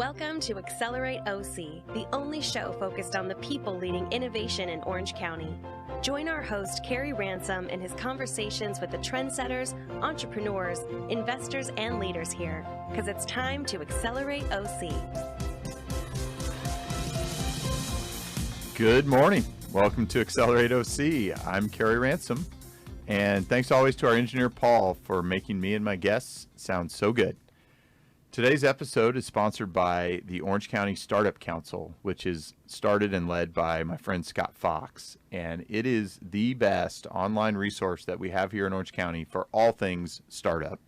Welcome to Accelerate OC, the only show focused on the people leading innovation in Orange County. Join our host, Carey Ransom, in his conversations with the trendsetters, entrepreneurs, investors, and leaders here, because it's time to Accelerate OC. Good morning. Welcome to Accelerate OC. I'm Carey Ransom, and thanks always to our engineer, Paul, for making me and my guests sound so good. Today's episode is sponsored by the Orange County Startup Council, which is started and led by my friend Scott Fox. And it is the best online resource that we have here in Orange County for all things startup.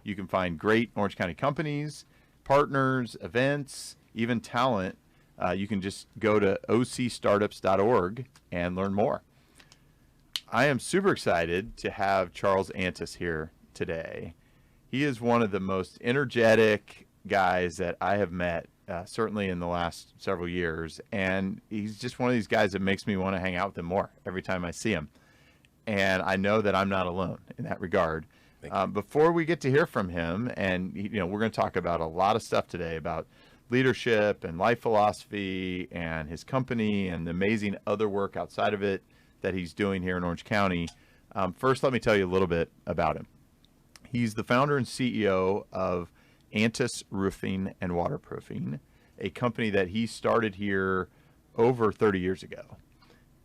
You can find great Orange County companies, partners, events, even talent. You can just go to ocstartups.org and learn more. I am super excited to have Charles Antis here today. He is one of the most energetic guys that I have met, certainly in the last several years. And he's just one of these guys that makes me want to hang out with him more every time I see him. And I know that I'm not alone in that regard. Before we get to hear from him, and we're going to talk about a lot of stuff today about leadership and life philosophy and his company and the amazing other work outside of it that he's doing here in Orange County. First, let me tell you a little bit about him. He's the founder and CEO of Antis Roofing and Waterproofing, a company that he started here over 30 years ago.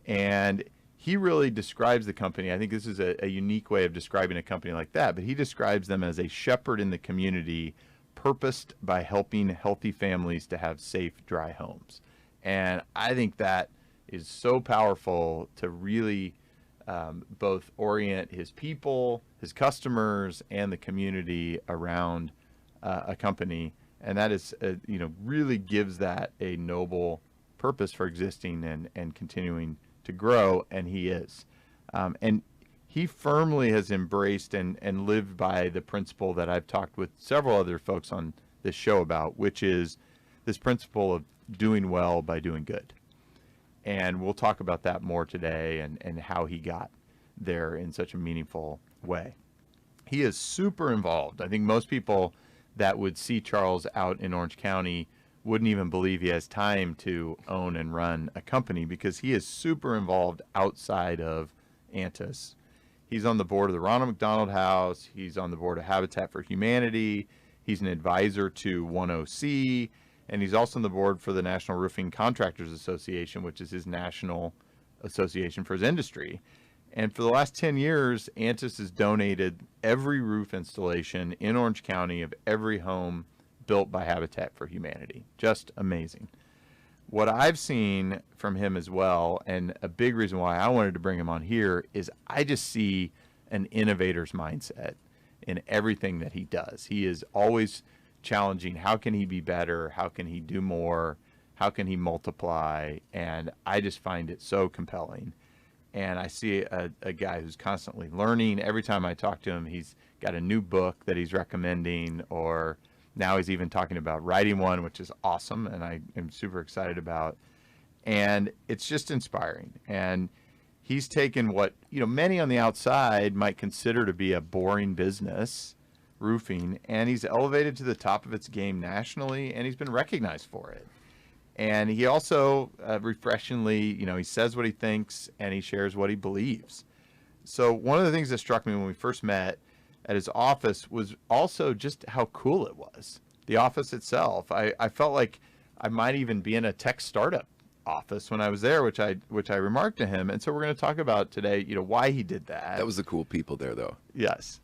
And he really describes the company. I think this is a unique way of describing a company like that, but he describes them as a shepherd in the community, purposed by helping healthy families to have safe, dry homes. And I think that is so powerful to really both orient his people, his customers, and the community around a company. And that is, really gives that a noble purpose for existing and continuing to grow. And he is. And he firmly has embraced and lived by the principle that I've talked with several other folks on this show about, which is this principle of doing well by doing good. And we'll talk about that more today and how he got there in such a meaningful way. He is super involved. I think most people that would see Charles out in Orange County wouldn't even believe he has time to own and run a company, because he is super involved outside of Antis. He's on the board of the Ronald McDonald House. He's on the board of Habitat for Humanity. He's an advisor to OC. And he's also on the board for the National Roofing Contractors Association, which is his national association for his industry. And for the last 10 years, Antis has donated every roof installation in Orange County of every home built by Habitat for Humanity. Just amazing. What I've seen from him as well, and a big reason why I wanted to bring him on here, is I just see an innovator's mindset in everything that he does. He is always challenging. How can he be better? How can he do more? How can he multiply? And I just find it so compelling. And I see a guy who's constantly learning. Every time I talk to him, he's got a new book that he's recommending, or now he's even talking about writing one, which is awesome, and I am super excited about. And it's just inspiring. And he's taken what, many on the outside might consider to be a boring business, roofing, and he's elevated to the top of its game nationally, and he's been recognized for it. And he also, refreshingly, he says what he thinks and he shares what he believes. So one of the things that struck me when we first met at his office was also just how cool it was. The office itself. I felt like I might even be in a tech startup office when I was there, which I remarked to him. And so we're going to talk about today, why he did that. That was the cool people there, though. Yes.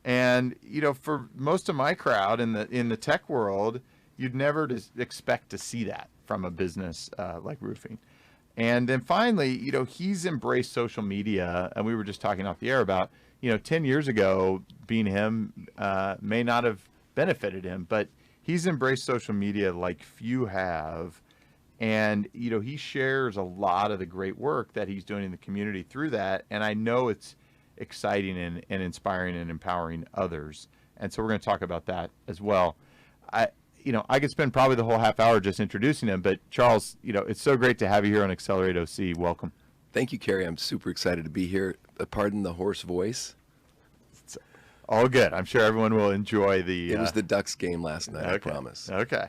And, for most of my crowd in the tech world, you'd never expect to see that from a business like roofing. And then finally, he's embraced social media, and we were just talking off the air about, 10 years ago, being him may not have benefited him, but he's embraced social media like few have. And, he shares a lot of the great work that he's doing in the community through that. And I know it's exciting and inspiring and empowering others. And so we're going to talk about that as well. I could spend probably the whole half hour just introducing him, but Charles, it's so great to have you here on Accelerate OC. Welcome. Thank you, Carey. I'm super excited to be here. Pardon the hoarse voice. It's all good. I'm sure everyone will enjoy the... It was the Ducks game last night, okay. I promise. Okay.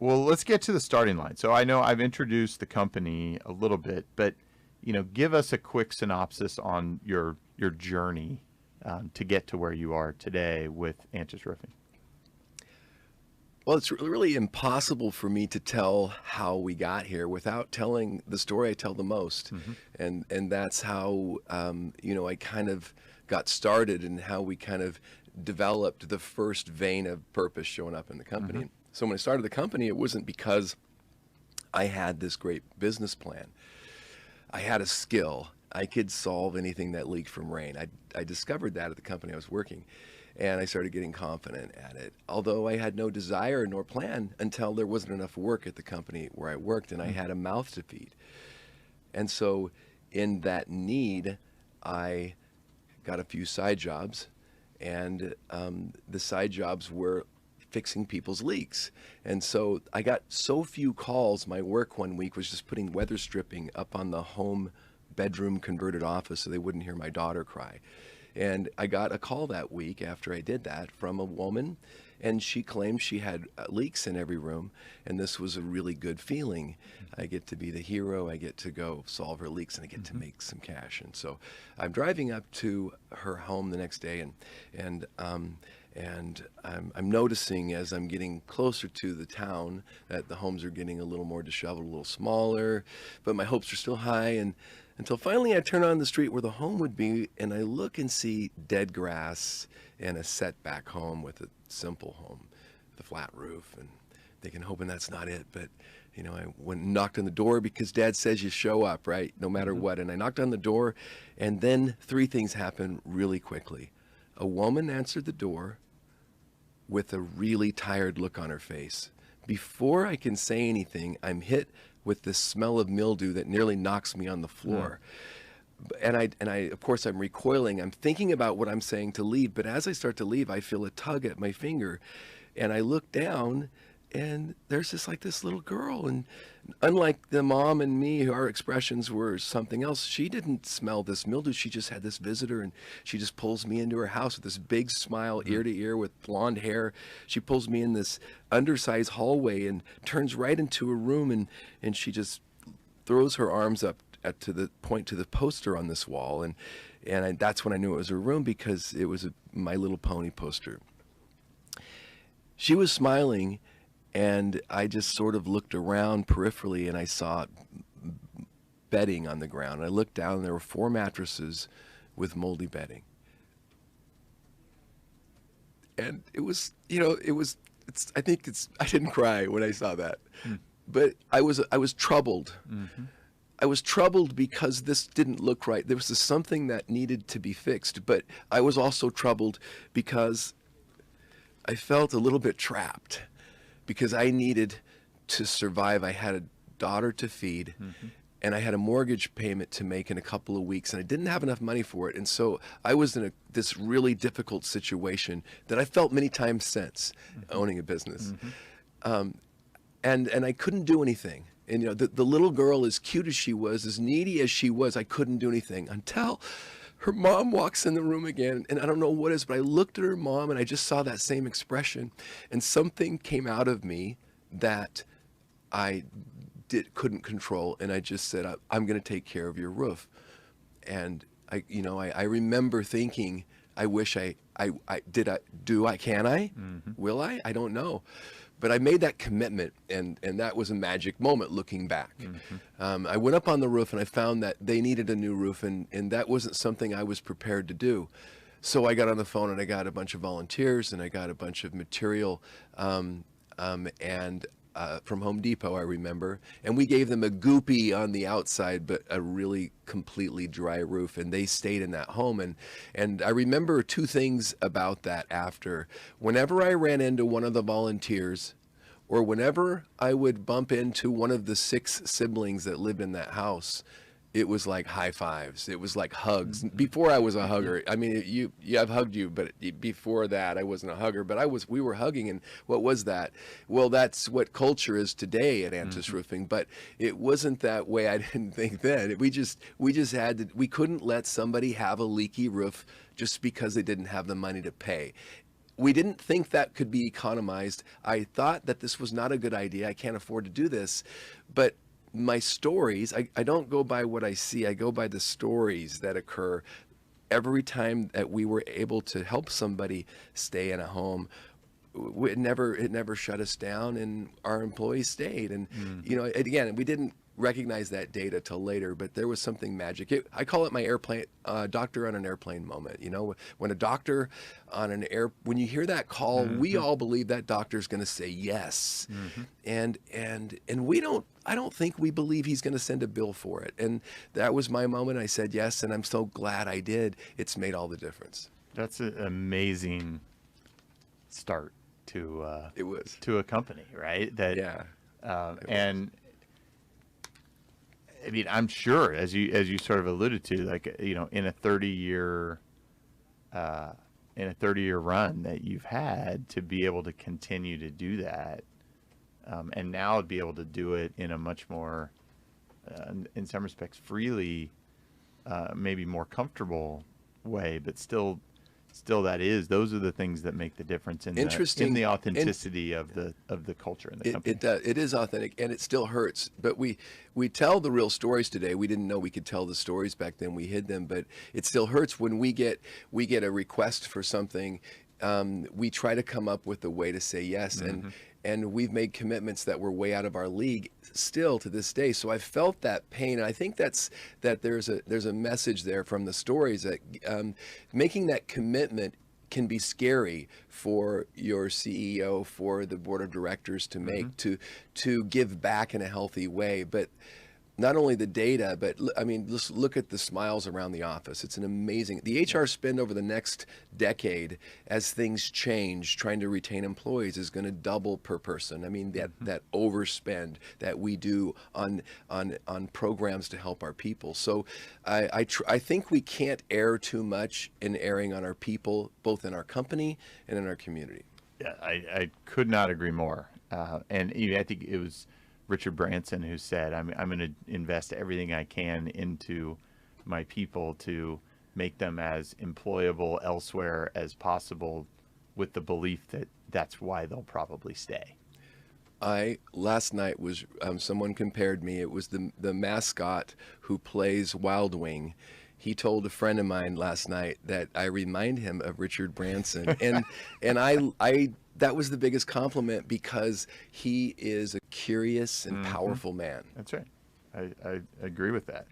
Well, let's get to the starting line. So I know I've introduced the company a little bit, but give us a quick synopsis on your journey to get to where you are today with Antis Roofing. Well, it's really impossible for me to tell how we got here without telling the story I tell the most. And that's how, I kind of got started and how we kind of developed the first vein of purpose showing up in the company. So when I started the company, it wasn't because I had this great business plan. I had a skill. I could solve anything that leaked from rain. I discovered that at the company I was working. And I started getting confident at it, although I had no desire nor plan until there wasn't enough work at the company where I worked and I had a mouth to feed. And so in that need, I got a few side jobs, and the side jobs were fixing people's leaks. And so I got so few calls. My work one week was just putting weather stripping up on the home bedroom converted office so they wouldn't hear my daughter cry. And I got a call that week after I did that from a woman, and she claimed she had leaks in every room, and this was a really good feeling. I get to be the hero, I get to go solve her leaks, and I get to make some cash. And so I'm driving up to her home the next day, and I'm noticing as I'm getting closer to the town that the homes are getting a little more disheveled, a little smaller, but my hopes are still high. And until finally I turn on the street where the home would be, and I look and see dead grass and a setback home with a simple home with a flat roof, and hoping that's not it. But I went and knocked on the door because Dad says you show up, right, no matter what. And I knocked on the door, and then three things happened really quickly. A woman answered the door with a really tired look on her face. Before I can say anything, I'm hit with this smell of mildew that nearly knocks me on the floor. And I, of course, I'm recoiling. I'm thinking about what I'm saying to leave, but as I start to leave, I feel a tug at my finger, and I look down, and there's this little girl. And unlike the mom and me, our expressions were something else. She didn't smell this mildew. She just had this visitor, and she just pulls me into her house with this big smile, ear to ear, with blonde hair. She pulls me in this undersized hallway and turns right into a room, and she just throws her arms up to the poster on this wall, and that's when I knew it was her room, because it was a My Little Pony poster. She was smiling, and I just sort of looked around peripherally, and I saw bedding on the ground. I looked down, and there were 4 mattresses with moldy bedding. And it was, I didn't cry when I saw that, but I was troubled. I was troubled because this didn't look right. There was something that needed to be fixed, but I was also troubled because I felt a little bit trapped, because I needed to survive. I had a daughter to feed, and I had a mortgage payment to make in a couple of weeks, and I didn't have enough money for it. And so I was in this really difficult situation that I felt many times since owning a business. And I couldn't do anything. And the little girl, as cute as she was, as needy as she was, I couldn't do anything until her mom walks in the room again, and I don't know what it is, but I looked at her mom, and I just saw that same expression, and something came out of me that I couldn't control, and I just said, I'm going to take care of your roof. And I remember thinking, I wish can I? Will I? I don't know. But I made that commitment, and that was a magic moment looking back. I went up on the roof, and I found that they needed a new roof, and that wasn't something I was prepared to do. So I got on the phone, and I got a bunch of volunteers, and I got a bunch of material, from Home Depot, I remember. And we gave them a goopy on the outside, but a really completely dry roof, and they stayed in that home. And I remember 2 things about that after. Whenever I ran into one of the volunteers, or whenever I would bump into one of the 6 siblings that lived in that house, it was like high fives. It was like hugs. Before I was a hugger. I mean, I've hugged you, but before that, I wasn't a hugger. But we were hugging, and what was that? Well, that's what culture is today at Antis Roofing. But it wasn't that way. I didn't think then. We just had to. We couldn't let somebody have a leaky roof just because they didn't have the money to pay. we didn't think that could be economized. I thought that this was not a good idea. I can't afford to do this. But my stories, I don't go by what I see. I go by the stories that occur every time that we were able to help somebody stay in a home. It never shut us down, and our employees stayed. And you know, again, we didn't recognize that data till later, but there was something magic. I call it my airplane doctor on an airplane moment. You know, when a doctor on an when you hear that call, we all believe that doctor's going to say yes, and I don't think we believe he's going to send a bill for it. And that was my moment. I said yes, and I'm so glad I did. It's made all the difference. That's an amazing start to it was to a company, right? That and I mean, I'm sure, as you sort of alluded to, like, you know, in a 30-year run that you've had, to be able to continue to do that, and now be able to do it in a much more, in some respects, freely, maybe more comfortable way, but still those are the things that make the difference in the authenticity of the culture in the company. It is authentic, and it still hurts. But we tell the real stories today. We didn't know we could tell the stories back then. We hid them, but it still hurts when we get a request for something. We try to come up with a way to say yes, and we've made commitments that were way out of our league still to this day. So I felt that pain, and I think that there's a message there from the stories that making that commitment can be scary for your CEO, for the board of directors to make, to give back in a healthy way. But not only the data, but I mean, just look at the smiles around the office. It's an amazing, the HR spend over the next decade, as things change, trying to retain employees, is going to double per person. I mean, that overspend that we do on programs to help our people. So I think we can't err too much in erring on our people, both in our company and in our community. Yeah, I could not agree more. And I think it was Richard Branson who said, I'm going to invest everything I can into my people to make them as employable elsewhere as possible, with the belief that that's why they'll probably stay. Last night was, someone compared me, it was the mascot who plays Wild Wing. He told a friend of mine last night that I remind him of Richard Branson. And I that was the biggest compliment, because he is a curious and powerful man. That's right. I agree with that.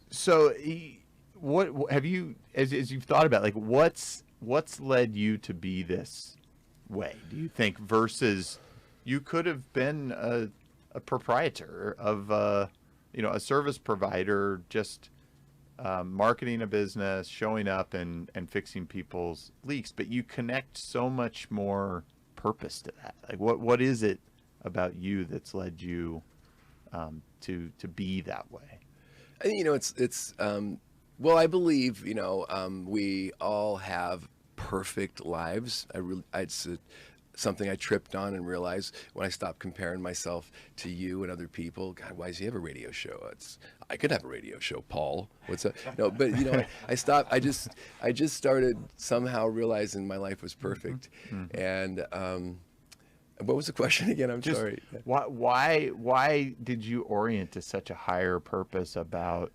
So what have you, as you've thought about, like, what's led you to be this way, do you think, versus you could have been a proprietor of a service provider, just marketing a business, showing up and fixing people's leaks, but you connect so much more purpose to that. Like, what is it about you that's led you to be that way? I think, it's well, I believe, we all have perfect lives. It's something I tripped on and realized when I stopped comparing myself to you and other people. God, why does he have a radio show? I could have a radio show, Paul. What's up? No, but I stopped. I just started somehow realizing my life was perfect. And what was the question again? I'm sorry. Why did you orient to such a higher purpose about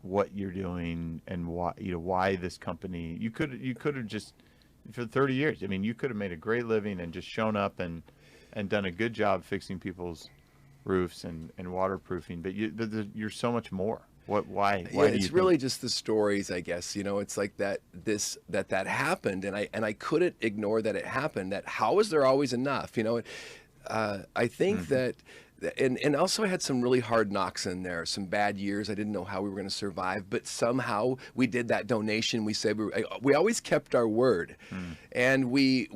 what you're doing, and why this company? You could have just, for 30 years, I mean, you could have made a great living and just shown up and done a good job fixing people's roofs and waterproofing, but you're so much more. Why do you it's really just the stories, I guess. It's like that happened, and I couldn't ignore that it happened. That how is there always enough? I think that. And also I had some really hard knocks in there, some bad years. I didn't know how we were going to survive, but somehow we did that donation. We said we always kept our word, and we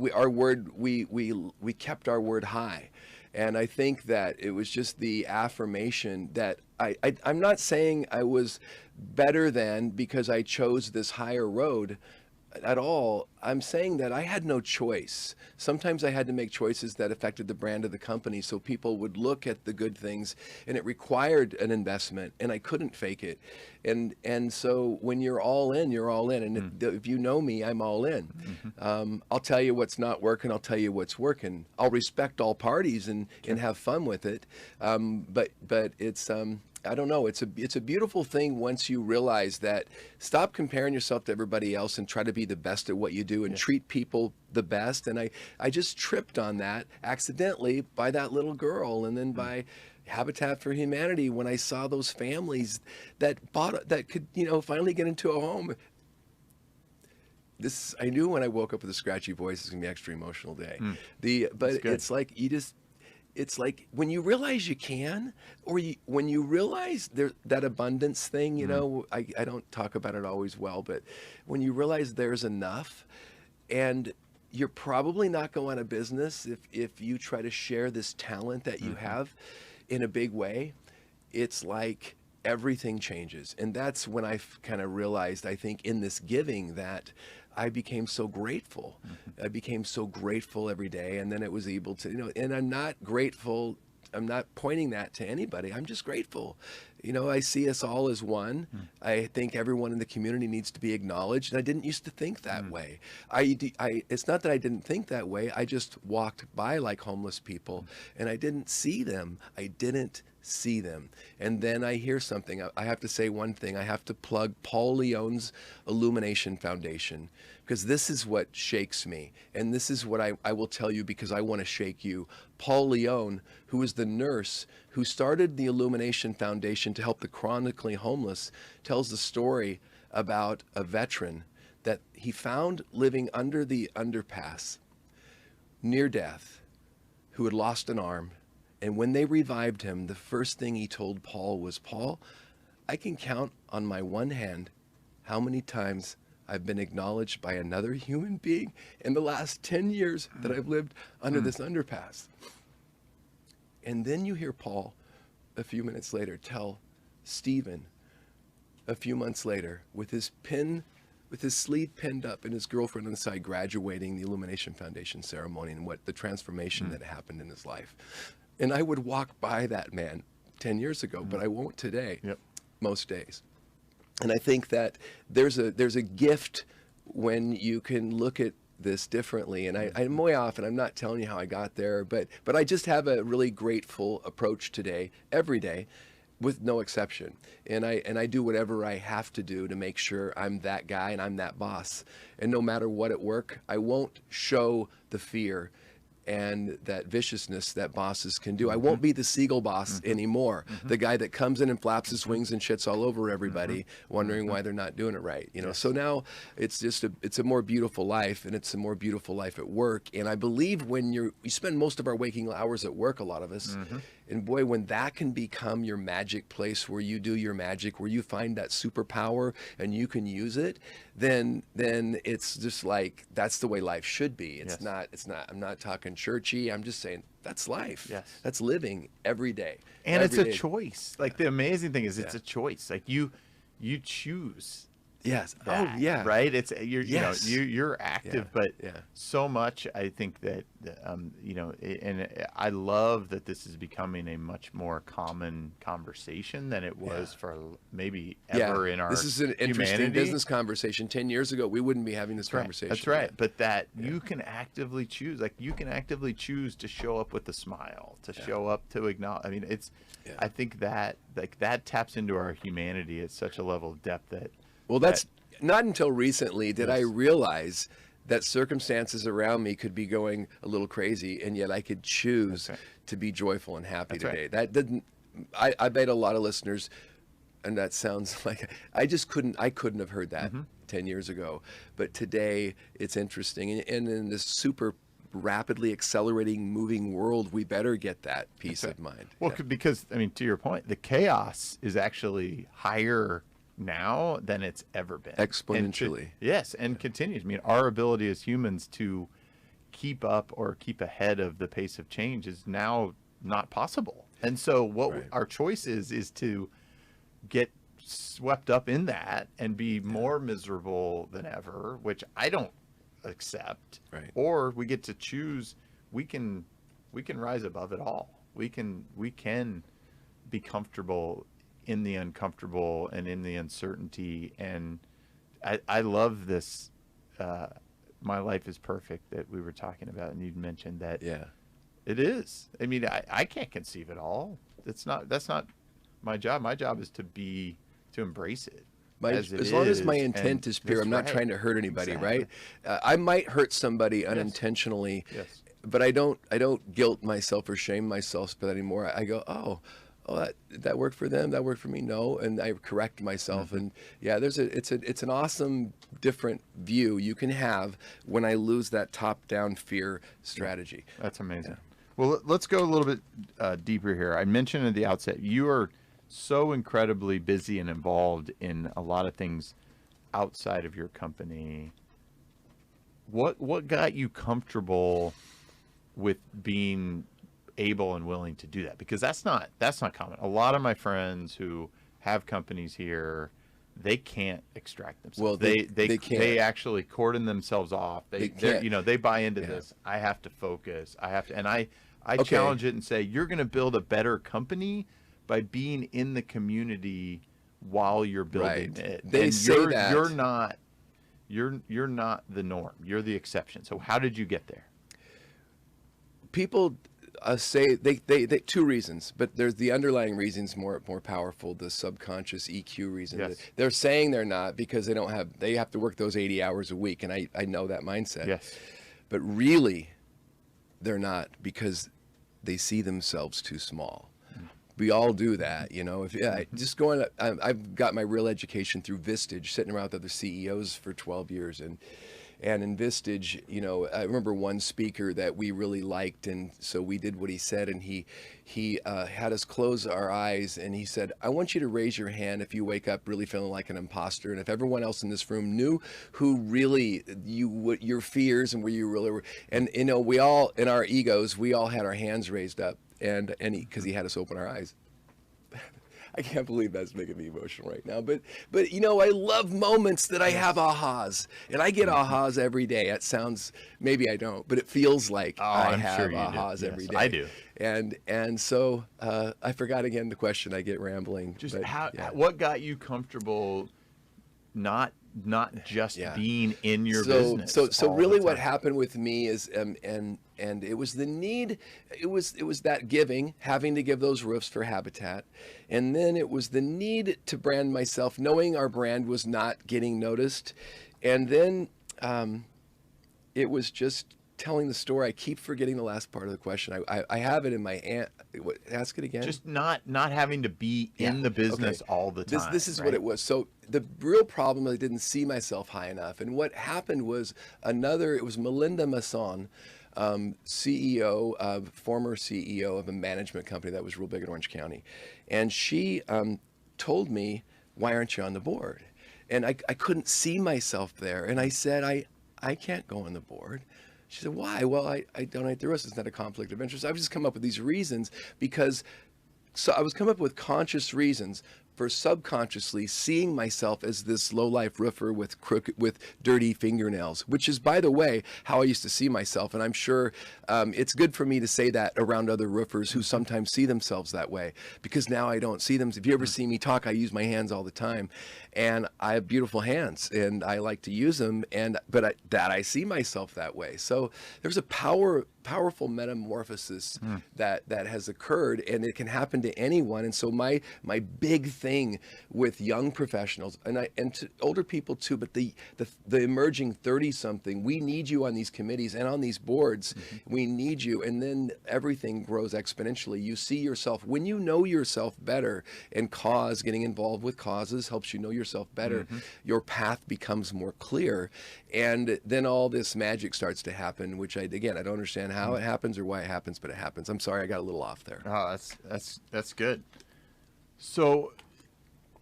kept our word high. And I think that it was just the affirmation that I'm not saying I was better than because I chose this higher road. at all. I'm saying that I had no choice. Sometimes I had to make choices that affected the brand of the company, so people would look at the good things, and it required an investment, and I couldn't fake it. And so when you're all in, you're all in. And if you know me, I'm all in. I'll tell you what's not working. I'll tell you what's working. I'll respect all parties and have fun with it. But it's I don't know. It's a beautiful thing once you realize that. Stop comparing yourself to everybody else and try to be the best at what you do and treat people the best. And I just tripped on that accidentally by that little girl, and then by Habitat for Humanity when I saw those families that could finally get into a home. I knew when I woke up with a scratchy voice, it's gonna be an extra emotional day. But it's like it's like when you realize you can, or when you realize that abundance thing, I don't talk about it always well, but when you realize there's enough, and you're probably not going out of business if you try to share this talent that you have in a big way, it's like everything changes. And that's when I kind of realized, I think, in this giving, that I became so grateful. I became so grateful every day. And then it was able to, and I'm not grateful. I'm not pointing that to anybody. I'm just grateful. I see us all as one. I think everyone in the community needs to be acknowledged. And I didn't used to think that way. It's not that I didn't think that way. I just walked by like homeless people and I didn't see them. I didn't see them. And then I hear something. I have to say one thing. I have to plug Paul Leon's Illumination Foundation, because this is what shakes me. And this is what I will tell you, because I want to shake you. Paul Leon, who is the nurse who started the Illumination Foundation to help the chronically homeless, tells the story about a veteran that he found living under the underpass near death, who had lost an arm. And when they revived him, the first thing he told Paul was, "Paul, I can count on my one hand how many times I've been acknowledged by another human being in the last 10 years that I've lived under this underpass." And then you hear Paul a few minutes later tell Stephen a few months later, with his sleeve pinned up and his girlfriend on the side, graduating the Illumination Foundation ceremony, and what the transformation that happened in his life. And I would walk by that man 10 years ago, but I won't today, most days. And I think that there's a gift when you can look at this differently. And I'm way off, and I'm not telling you how I got there, but I just have a really grateful approach today, every day, with no exception. And I do whatever I have to do to make sure I'm that guy and I'm that boss. And no matter what at work, I won't show the fear and that viciousness that bosses can do. I won't be the seagull boss anymore. The guy that comes in and flaps his wings and shits all over everybody, wondering why they're not doing it right. So now it's a more beautiful life, and it's a more beautiful life at work. And I believe when you spend most of our waking hours at work, a lot of us, and boy, when that can become your magic place where you do your magic, where you find that superpower and you can use it, then it's just like, that's the way life should be. It's not, I'm not talking churchy. I'm just saying that's life. That's living every day. And it's a choice. Like the amazing thing is it's a choice. Like you choose. Yes. That, oh yeah. Right. It's you're active, but so much. I think that and I love that this is becoming a much more common conversation than it was for maybe ever in our. This is an interesting business conversation. 10 years ago, we wouldn't be having this conversation. That's right. But that you can actively choose. Like you can actively choose to show up with a smile, to show up, to acknowledge. I mean, it's. I think that that taps into our humanity at such a level of depth that. Well, that's not until recently did I realize that circumstances around me could be going a little crazy, and yet I could choose to be joyful and happy today. That didn't. I bet a lot of listeners, and that sounds like I couldn't have heard that 10 years ago. But today it's interesting, and in this super rapidly accelerating, moving world, we better get that peace of mind. Well, because I mean, to your point, the chaos is actually higher now than it's ever been, exponentially. And continues. I mean, our ability as humans to keep up or keep ahead of the pace of change is now not possible. And so what our choice is to get swept up in that and be more miserable than ever, which I don't accept. Right. Or we get to choose. We can rise above it all. We can be comfortable in the uncomfortable and in the uncertainty. And I love this. My life is perfect that we were talking about, and you mentioned that. Yeah. It is. I mean, I can't conceive it all. That's not my job. My job is to embrace it. As long as my intent is pure, I'm not trying to hurt anybody, right? I might hurt somebody unintentionally, but I don't guilt myself or shame myself for that anymore. I go, oh, that worked for them, that worked for me. No, and I correct myself. And yeah, it's an awesome different view you can have when I lose that top-down fear strategy. That's amazing. Yeah. Well, let's go a little bit deeper here. I mentioned at the outset, you are so incredibly busy and involved in a lot of things outside of your company. What got you comfortable with being able and willing to do that? Because that's not common. A lot of my friends who have companies here, they can't extract themselves. Well, they can't. They actually cordon themselves off. They buy into this. I have to focus. And I challenge it and say, you're going to build a better company by being in the community while you're building it. They say that you're not the norm. You're the exception. So how did you get there? People say they two reasons, but there's the underlying reasons more powerful, the subconscious EQ reason. Yes. They're saying they're not because they have to work those 80 hours a week, and I know that mindset. Yes. But really, they're not, because they see themselves too small. We all do that, just going, I've got my real education through Vistage, sitting around with other CEOs for 12 years. And in Vistage, I remember one speaker that we really liked. And so we did what he said, and he had us close our eyes, and he said, I want you to raise your hand if you wake up really feeling like an imposter. And if everyone else in this room knew who really your fears and where you really were. And, we all, in our egos, we all had our hands raised up. And because he had us open our eyes. I can't believe that's making me emotional right now. But I love moments that I have ahas, and I get ahas every day. It sounds, maybe I don't, but it feels like I have ahas every day. I do. And so I forgot again the question. I get rambling. What got you comfortable not just being in your business? So really what happened with me is and it was the need, it was that having to give those roofs for habitat. And then it was the need to brand myself, knowing our brand was not getting noticed. And then it was just telling the story. I keep forgetting the last part of the question. I have it in my ask it again. Just not having to be in the business all the time. This is what it was. So the real problem is I didn't see myself high enough. And what happened was it was Melinda Masson, former CEO of a management company that was real big in Orange County. And she told me, why aren't you on the board? And I couldn't see myself there. And I said, I can't go on the board. She said, why? Well, I donate the risk. It's not a conflict of interest. I've just come up with these reasons so I was coming up with conscious reasons for subconsciously seeing myself as this low-life roofer with dirty fingernails, which is, by the way, how I used to see myself. And I'm sure it's good for me to say that around other roofers who sometimes see themselves that way, because now I don't see them. If you ever see me talk, I use my hands all the time, and I have beautiful hands, and I like to use them. But I see myself that way. So there's a powerful metamorphosis that has occurred, and it can happen to anyone. And so my big thing with young professionals and to older people too, but the emerging 30-something, we need you on these committees and on these boards. We need you, and then everything grows exponentially. You see yourself when you know yourself better, and getting involved with causes helps you know yourself better. Your path becomes more clear, and then all this magic starts to happen, which I don't understand how it happens or why it happens, but it happens. I'm sorry, I got a little off there. Oh, that's good. So,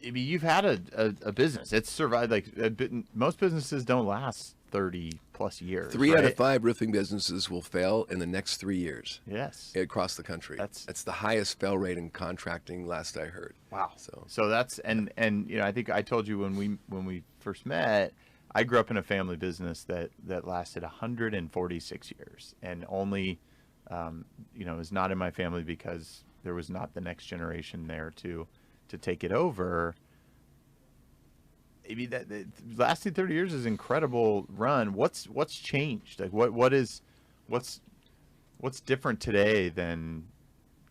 I mean, you've had a business. It's survived. Most businesses don't last 30 plus years. 3 right? out of 5 roofing businesses will fail in the next 3 years. Yes. Across the country. That's the highest fail rate in contracting, last I heard. Wow. So that's and I think I told you when we first met, I grew up in a family business that lasted 146 years, and only is not in my family because there was not the next generation there to take it over. I mean, that lasting 30 years is an incredible run. What's changed? Like what's different today than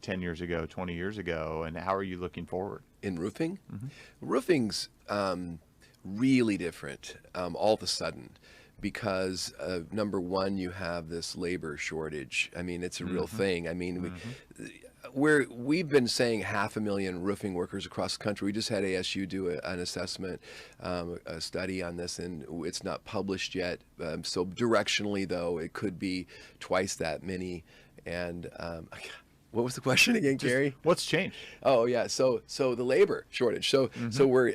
10 years ago, 20 years ago, and how are you looking forward? In roofing? Mm-hmm. Roofing's really different all of a sudden because, number one, you have this labor shortage. I mean, it's a real thing. I mean, we've been saying 500,000 roofing workers across the country. We just had ASU do an assessment, a study on this, and it's not published yet. So directionally, though, it could be twice that many. And what was the question again, Carey? What's changed? Oh yeah, so the labor shortage. So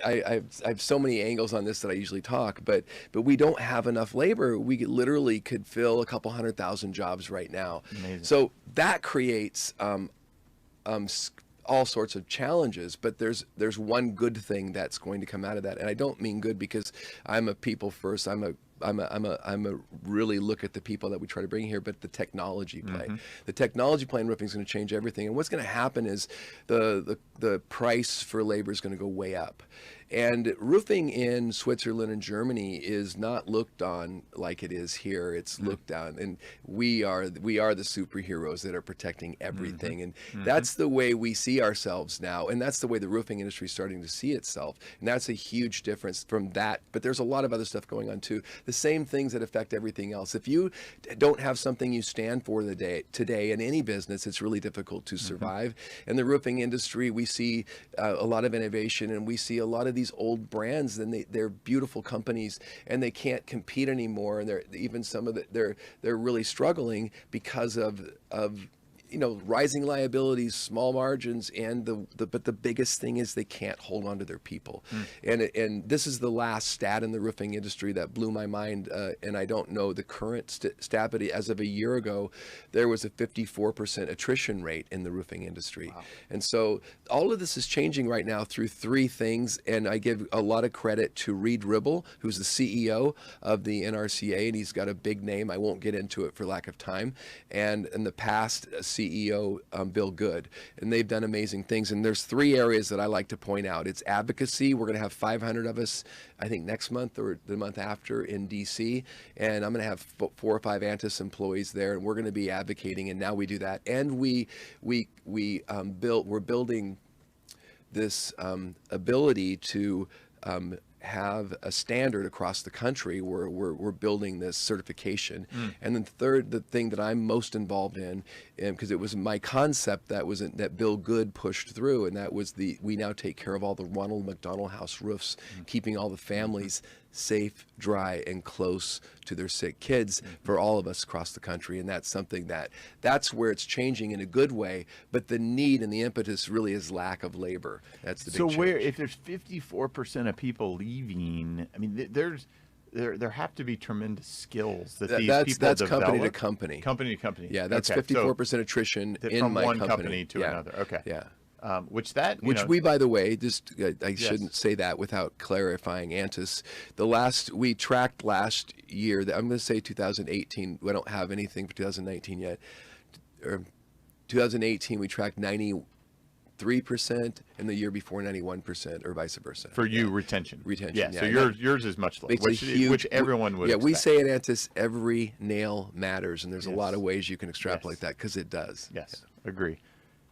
I have so many angles on this that I usually talk, but we don't have enough labor. We literally could fill a couple 100,000 jobs right now. Amazing. So that creates all sorts of challenges, but there's one good thing that's going to come out of that, and I don't mean good because I'm a people first. I'm a really look at the people that we try to bring here, but the technology play. The technology play in roofing is going to change everything, and what's going to happen is the price for labor is going to go way up. And roofing in Switzerland and Germany is not looked on like it is here. It's looked on, and we are the superheroes that are protecting everything. And that's the way we see ourselves now, and that's the way the roofing industry is starting to see itself. And that's a huge difference from that. But there's a lot of other stuff going on too. The same things that affect everything else. If you don't have something you stand for today in any business, it's really difficult to survive. In the roofing industry, we see a lot of innovation, and we see a lot of these old brands, and they're beautiful companies, and they can't compete anymore, and they're really struggling because of rising liabilities, small margins, and but the biggest thing is they can't hold on to their people. And this is the last stat in the roofing industry that blew my mind, and I don't know the current stat, but as of a year ago, there was a 54% attrition rate in the roofing industry. Wow. And so all of this is changing right now through 3 things, and I give a lot of credit to Reed Ribble, who's the CEO of the NRCA, and he's got a big name. I won't get into it for lack of time. And in the past, CEO Bill Good, and they've done amazing things. And there's 3 areas that I like to point out. It's advocacy. We're going to have 500 of us, I think, next month or the month after in DC, and I'm going to have 4 or 5 Antis employees there, and we're going to be advocating. And now we do that, and we're building this ability to have a standard across the country where we're building this certification. And then third, the thing that I'm most involved in, because it was my concept that Bill Good pushed through, and that was we now take care of all the Ronald McDonald House roofs, keeping all the families safe, dry, and close to their sick kids for all of us across the country. And that's something that's where it's changing in a good way, but the need and the impetus really is lack of labor. That's the big change. So if there's 54% of people leaving, I mean, there have to be tremendous skills that these people that's develop. company to company. Company to company. Yeah, that's 54% attrition in my from one company to another. Okay. Yeah. Which we, by the way, I shouldn't say that without clarifying Antis. We tracked last year, I'm going to say 2018. We don't have anything for 2019 yet. 2018, we tracked 93%, and the year before 91%, or vice versa. For you, retention. Retention. Yeah. So yours is much lower, which everyone would. Yeah, expect. we say at Antis, every nail matters, and there's a lot of ways you can extrapolate that, because it does. Yes, agree.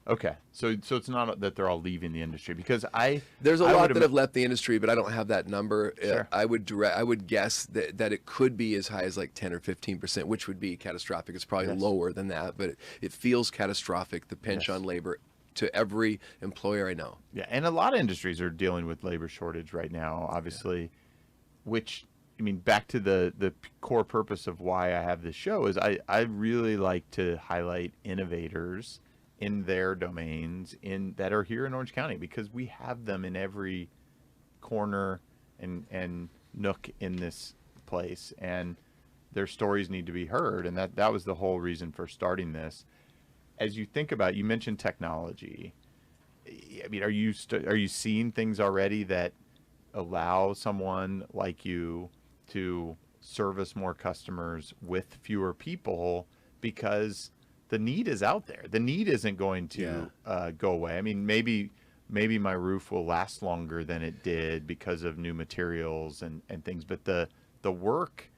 Okay, so it's not that they're all leaving the industry, because there's a lot that have left the industry, but I don't have that number. Sure. I would guess that it could be as high as like 10 or 15%, which would be catastrophic. It's probably lower than that, but it feels catastrophic, the pinch on labor, to every employer I know. Yeah, and a lot of industries are dealing with labor shortage right now, obviously, which, I mean, back to the core purpose of why I have this show is I really like to highlight innovators in their domains that are here in Orange County, because we have them in every corner and nook in this place. And their stories need to be heard. And that was the whole reason for starting this. As you think about, you mentioned technology. I mean, are you seeing things already that allow someone like you to service more customers with fewer people because the need is out there? The need isn't going to go away. I mean, maybe my roof will last longer than it did because of new materials and things, but the work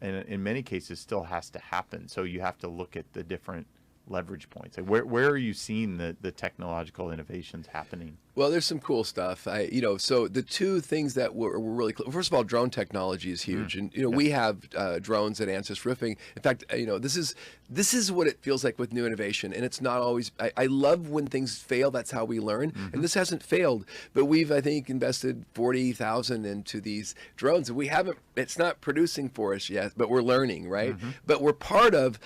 in many cases still has to happen. So you have to look at the different leverage points. Like where are you seeing the technological innovations happening? Well, there's some cool stuff. So the two things that were really cool. First of all, drone technology is huge, and we have drones at Ansys Roofing. In fact, this is what it feels like with new innovation, and it's not always. I love when things fail. That's how we learn, and this hasn't failed. But we've, I think, invested $40,000 into these drones, and we haven't. It's not producing for us yet, but we're learning, right? But we're part of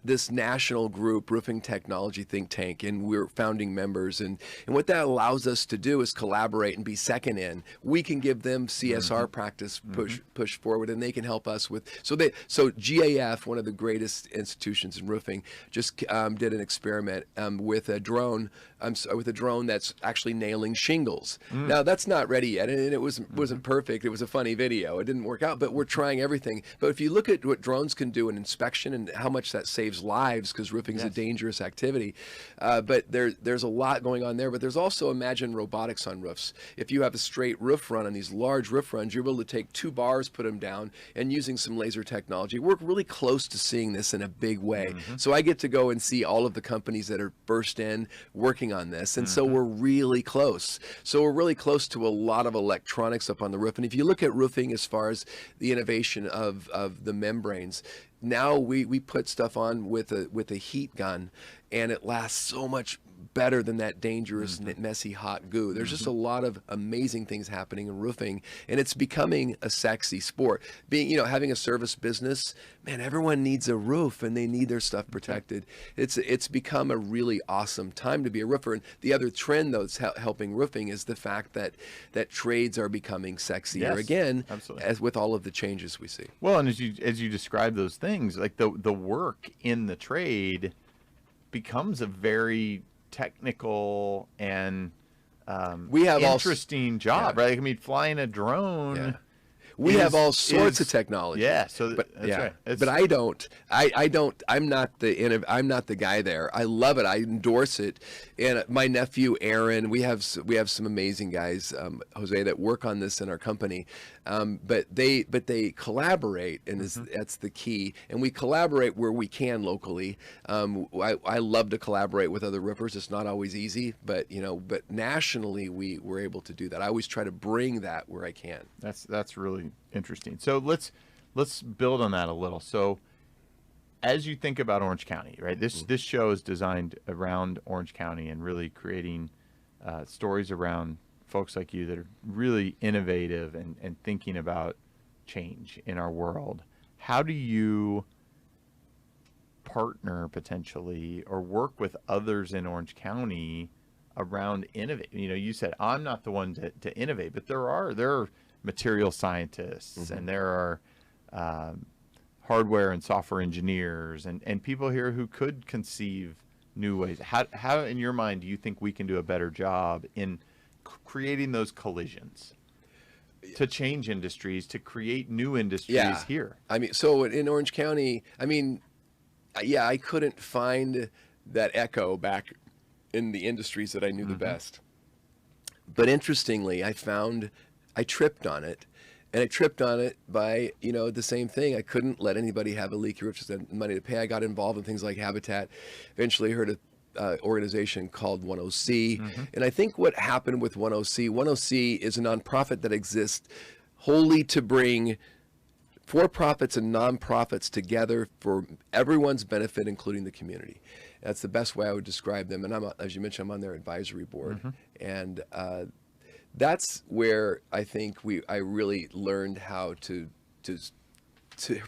this national group, Roofing Technology Think Tank, and we're founding members. And what that allows us to do is collaborate and be second in. We can give them CSR practice push forward, and they can help us with. So GAF, one of the greatest institutions in roofing, just did an experiment with a drone. With a drone that's actually nailing shingles. Now that's not ready yet, and it wasn't perfect. It was a funny video. It didn't work out, but we're trying everything. But if you look at what drones can do in inspection and how much that saves lives, because roofing is a dangerous activity, but there's a lot going on there. But there's also, imagine robotics on roofs. If you have a straight roof run on these large roof runs, you're able to take 2 bars, put them down, and using some laser technology. We're really close to seeing this in a big way. So I get to go and see all of the companies that are burst in working on this, and so we're really close. So we're really close to a lot of electronics up on the roof. And if you look at roofing as far as the innovation of the membranes, now we put stuff on with a heat gun, and it lasts so much better than that dangerous, messy, hot goo. There's just a lot of amazing things happening in roofing, and it's becoming a sexy sport. Having a service business, man, everyone needs a roof, and they need their stuff protected. It's become a really awesome time to be a roofer. And the other trend that's helping roofing is the fact that trades are becoming sexier again, as with all of the changes we see. Well, and as you describe those things, like the work in the trade becomes a very technical and we have interesting job, right? I mean, flying a drone. We have all sorts of technology. Yeah, so that's right. But I don't. I'm not the guy there. I love it. I endorse it. And my nephew Aaron, we have some amazing guys, Jose, that work on this in our company. But they collaborate, and that's the key. And we collaborate where we can locally. I love to collaborate with other roofers. It's not always easy, but nationally we're able to do that. I always try to bring that where I can. That's really interesting. So let's build on that a little. So as you think about Orange County, right? This show is designed around Orange County and really creating stories around folks like you that are really innovative and thinking about change in our world. How do you partner potentially or work with others in Orange County around innovate? You said I'm not the one to innovate, but there are material scientists and there are hardware and software engineers and people here who could conceive new ways. How in your mind do you think we can do a better job in creating those collisions to change industries, to create new industries here? I mean, so in Orange County, I couldn't find that echo back in the industries that I knew the best. But interestingly, I tripped on it. And I tripped on it by, the same thing. I couldn't let anybody have a leaky roof, just had money to pay. I got involved in things like Habitat. Eventually heard an organization called 10C. And I think what happened with 10C is a nonprofit that exists wholly to bring for-profits and nonprofits together for everyone's benefit, including the community. That's the best way I would describe them. And as you mentioned, I'm on their advisory board. And that's where I think I really learned how to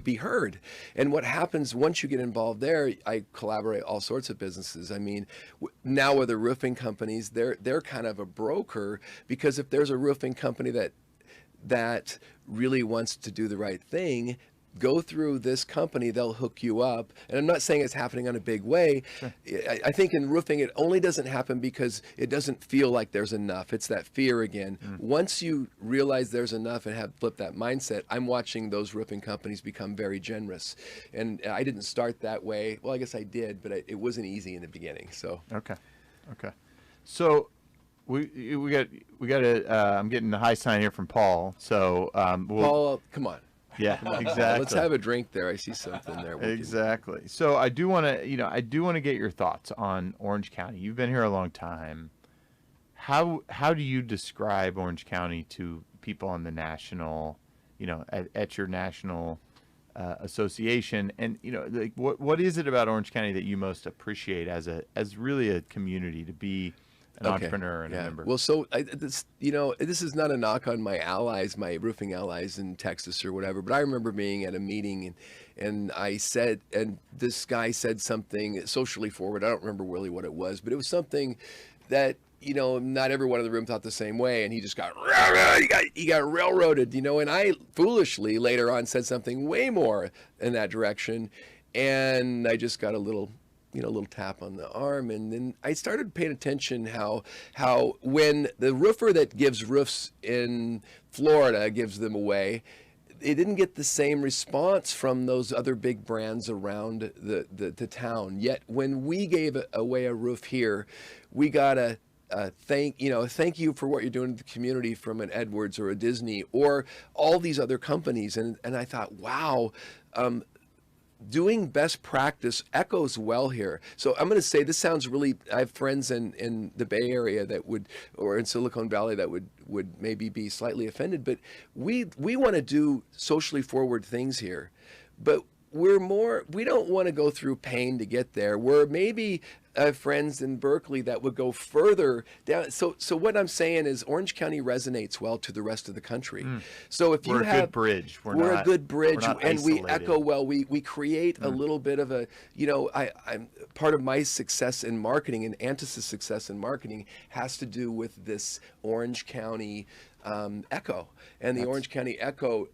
be heard. And what happens once you get involved there, I collaborate all sorts of businesses. I mean, now with the roofing companies, they're kind of a broker, because if there's a roofing company that really wants to do the right thing, go through this company, they'll hook you up. And I'm not saying it's happening in a big way. Sure. I think in roofing, it only doesn't happen because it doesn't feel like there's enough. It's that fear again. Once you realize there's enough and have flipped that mindset, I'm watching those roofing companies become very generous. And I didn't start that way. Well, I guess I did, but it wasn't easy in the beginning. So Okay. So we got a. I'm getting the high sign here from Paul. So Paul, come on. Yeah, exactly. Let's have a drink there. I see something there. Exactly. So I do want to get your thoughts on Orange County. You've been here a long time. How do you describe Orange County to people on the national, at your national association? And like what is it about Orange County that you most appreciate as really a community to be an entrepreneur and a member? Well, so this is not a knock on my allies, my roofing allies in Texas or whatever, but I remember being at a meeting and this guy said something socially forward. I don't remember really what it was, but it was something that, not everyone in the room thought the same way. And he just he got railroaded, and I foolishly later on said something way more in that direction. And I just got a little tap on the arm. And then I started paying attention how when the roofer that gives roofs in Florida gives them away, it didn't get the same response from those other big brands around the town. Yet when we gave away a roof here, we got a thank you for what you're doing to the community from an Edwards or a Disney or all these other companies. And I thought, wow, doing best practice echoes well here. So I'm going to say this sounds really, I have friends in the Bay Area or in Silicon Valley that would maybe be slightly offended, but we want to do socially forward things here. But we don't want to go through pain to get there. We're maybe friends in Berkeley that would go further down. So what I'm saying is Orange County resonates well to the rest of the country. So if we're a good bridge. We're a good bridge, and isolated. We echo well. We create a little bit of I'm part of my success in marketing and Antis's success in marketing has to do with this Orange County echo, and the Orange County echo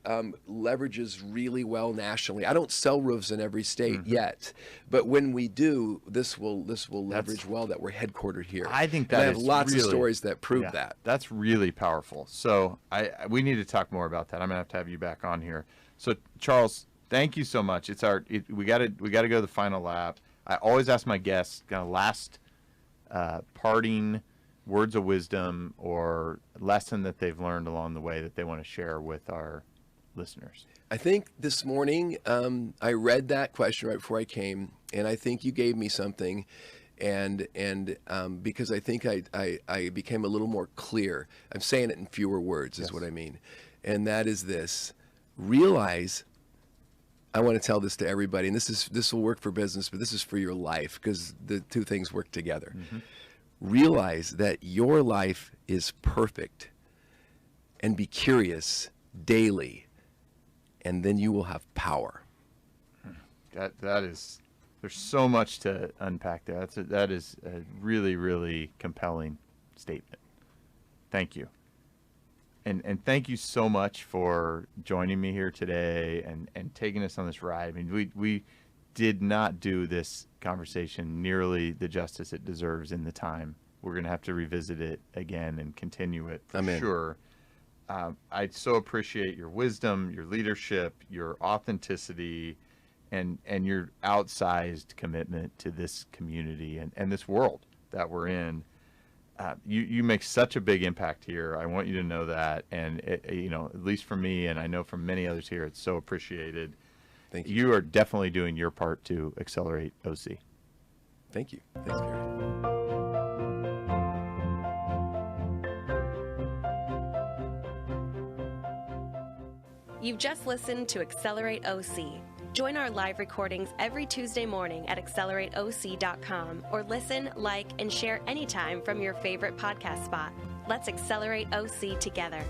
leverages really well nationally. I don't sell roofs in every state yet, but when we do, this will leverage well that we're headquartered here. I think that I have lots of stories that prove that. That's really powerful. So we need to talk more about that. I'm gonna have you back on here. So Charles, thank you so much. We got to go to the final lap. I always ask my guests kind of last parting words of wisdom or lesson that they've learned along the way that they want to share with our listeners. I think this morning I read that question right before I came, and I think you gave me something, and because I think I became a little more clear. I'm saying it in fewer words is what I mean, and that is this: realize. I want to tell this to everybody, and this will work for business, but this is for your life because the two things work together. Realize that your life is perfect and be curious daily, and then you will have power. There's so much to unpack there. That is a really, really compelling statement. Thank you. And thank you so much for joining me here today and taking us on this ride. I mean, we did not do this conversation nearly the justice it deserves in the time. We're going to have to revisit it again and continue it for sure. I so appreciate your wisdom, your leadership, your authenticity, and your outsized commitment to this community and this world that we're in. You make such a big impact here. I want you to know that, and at least for me, and I know from many others here, it's so appreciated. Thank you. You are definitely doing your part to accelerate OC. Thank you. Thanks, Carey. You've just listened to Accelerate OC. Join our live recordings every Tuesday morning at accelerateoc.com or listen, like, and share anytime from your favorite podcast spot. Let's accelerate OC together.